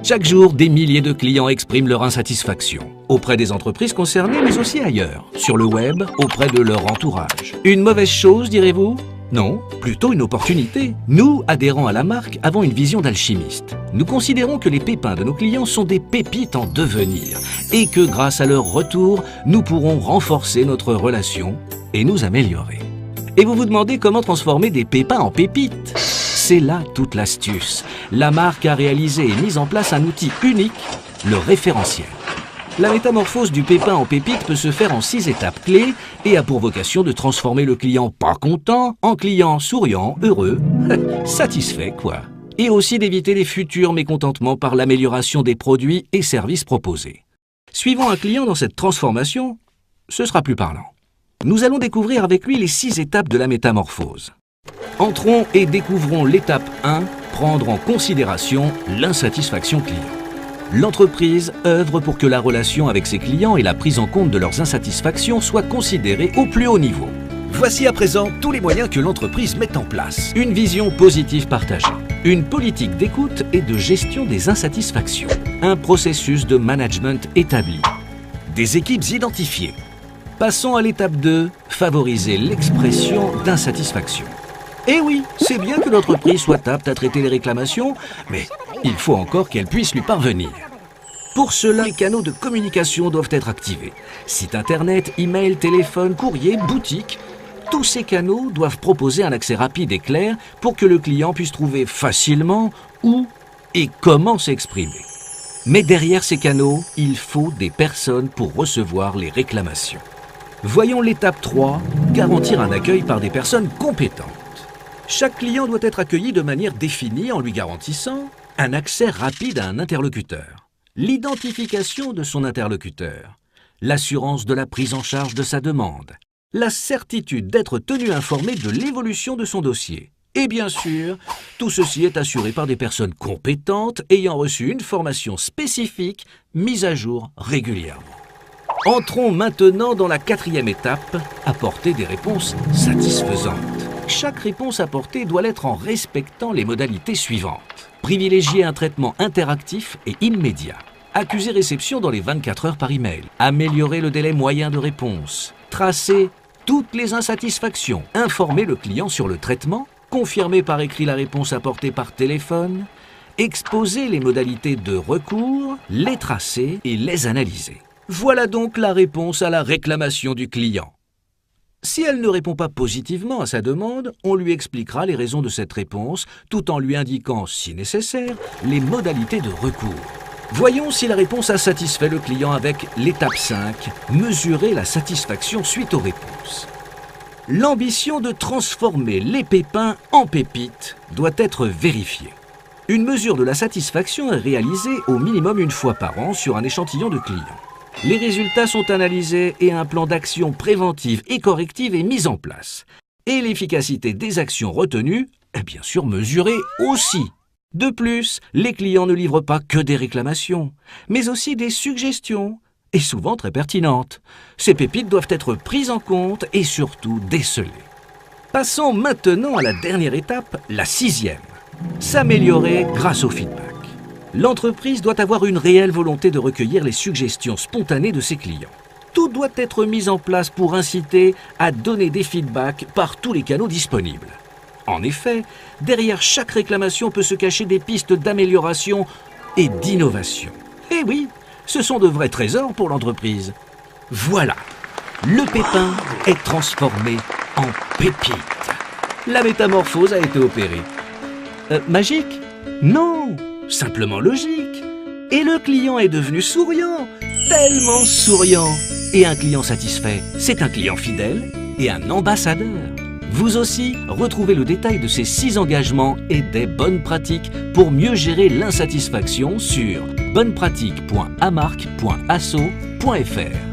Chaque jour, des milliers de clients expriment leur insatisfaction, auprès des entreprises concernées, mais aussi ailleurs, sur le web, auprès de leur entourage. Une mauvaise chose, direz-vous? Non, plutôt une opportunité. Nous, adhérents à la marque, avons une vision d'alchimiste. Nous considérons que les pépins de nos clients sont des pépites en devenir et que grâce à leur retour, nous pourrons renforcer notre relation et nous améliorer. Et vous vous demandez comment transformer des pépins en pépites? C'est là toute l'astuce. La marque a réalisé et mis en place un outil unique, le référentiel. La métamorphose du pépin en pépite peut se faire en 6 étapes clés et a pour vocation de transformer le client pas content en client souriant, heureux, satisfait quoi. Et aussi d'éviter les futurs mécontentements par l'amélioration des produits et services proposés. Suivons un client dans cette transformation, ce sera plus parlant. Nous allons découvrir avec lui les 6 étapes de la métamorphose. Entrons et découvrons l'étape 1, prendre en considération l'insatisfaction client. L'entreprise œuvre pour que la relation avec ses clients et la prise en compte de leurs insatisfactions soient considérées au plus haut niveau. Voici à présent tous les moyens que l'entreprise met en place. Une vision positive partagée, une politique d'écoute et de gestion des insatisfactions, un processus de management établi, des équipes identifiées. Passons à l'étape 2, favoriser l'expression d'insatisfaction. Eh oui, c'est bien que l'entreprise soit apte à traiter les réclamations, mais il faut encore qu'elle puisse lui parvenir. Pour cela, les canaux de communication doivent être activés. Site internet, email, téléphone, courrier, boutique, tous ces canaux doivent proposer un accès rapide et clair pour que le client puisse trouver facilement où et comment s'exprimer. Mais derrière ces canaux, il faut des personnes pour recevoir les réclamations. Voyons l'étape 3, garantir un accueil par des personnes compétentes. Chaque client doit être accueilli de manière définie en lui garantissant un accès rapide à un interlocuteur, l'identification de son interlocuteur, l'assurance de la prise en charge de sa demande, la certitude d'être tenu informé de l'évolution de son dossier. Et bien sûr, tout ceci est assuré par des personnes compétentes ayant reçu une formation spécifique mise à jour régulièrement. Entrons maintenant dans la 4e étape, apporter des réponses satisfaisantes. Chaque réponse apportée doit l'être en respectant les modalités suivantes. Privilégier un traitement interactif et immédiat. Accuser réception dans les 24 heures par email. Améliorer le délai moyen de réponse. Tracer toutes les insatisfactions. Informer le client sur le traitement. Confirmer par écrit la réponse apportée par téléphone. Exposer les modalités de recours. Les tracer et les analyser. Voilà donc la réponse à la réclamation du client. Si elle ne répond pas positivement à sa demande, on lui expliquera les raisons de cette réponse, tout en lui indiquant, si nécessaire, les modalités de recours. Voyons si la réponse a satisfait le client avec l'étape 5, mesurer la satisfaction suite aux réponses. L'ambition de transformer les pépins en pépites doit être vérifiée. Une mesure de la satisfaction est réalisée au minimum une fois par an sur un échantillon de clients. Les résultats sont analysés et un plan d'action préventive et corrective est mis en place. Et l'efficacité des actions retenues est bien sûr mesurée aussi. De plus, les clients ne livrent pas que des réclamations, mais aussi des suggestions, et souvent très pertinentes. Ces pépites doivent être prises en compte et surtout décelées. Passons maintenant à la dernière étape, la 6e. S'améliorer grâce au feedback. L'entreprise doit avoir une réelle volonté de recueillir les suggestions spontanées de ses clients. Tout doit être mis en place pour inciter à donner des feedbacks par tous les canaux disponibles. En effet, derrière chaque réclamation peut se cacher des pistes d'amélioration et d'innovation. Et oui, ce sont de vrais trésors pour l'entreprise. Voilà, le pépin est transformé en pépite. La métamorphose a été opérée. Magique? Non! Simplement logique. Et le client est devenu souriant, tellement souriant. Et un client satisfait, c'est un client fidèle et un ambassadeur. Vous aussi, retrouvez le détail de ces 6 engagements et des bonnes pratiques pour mieux gérer l'insatisfaction sur bonnepratique.amark.asso.fr.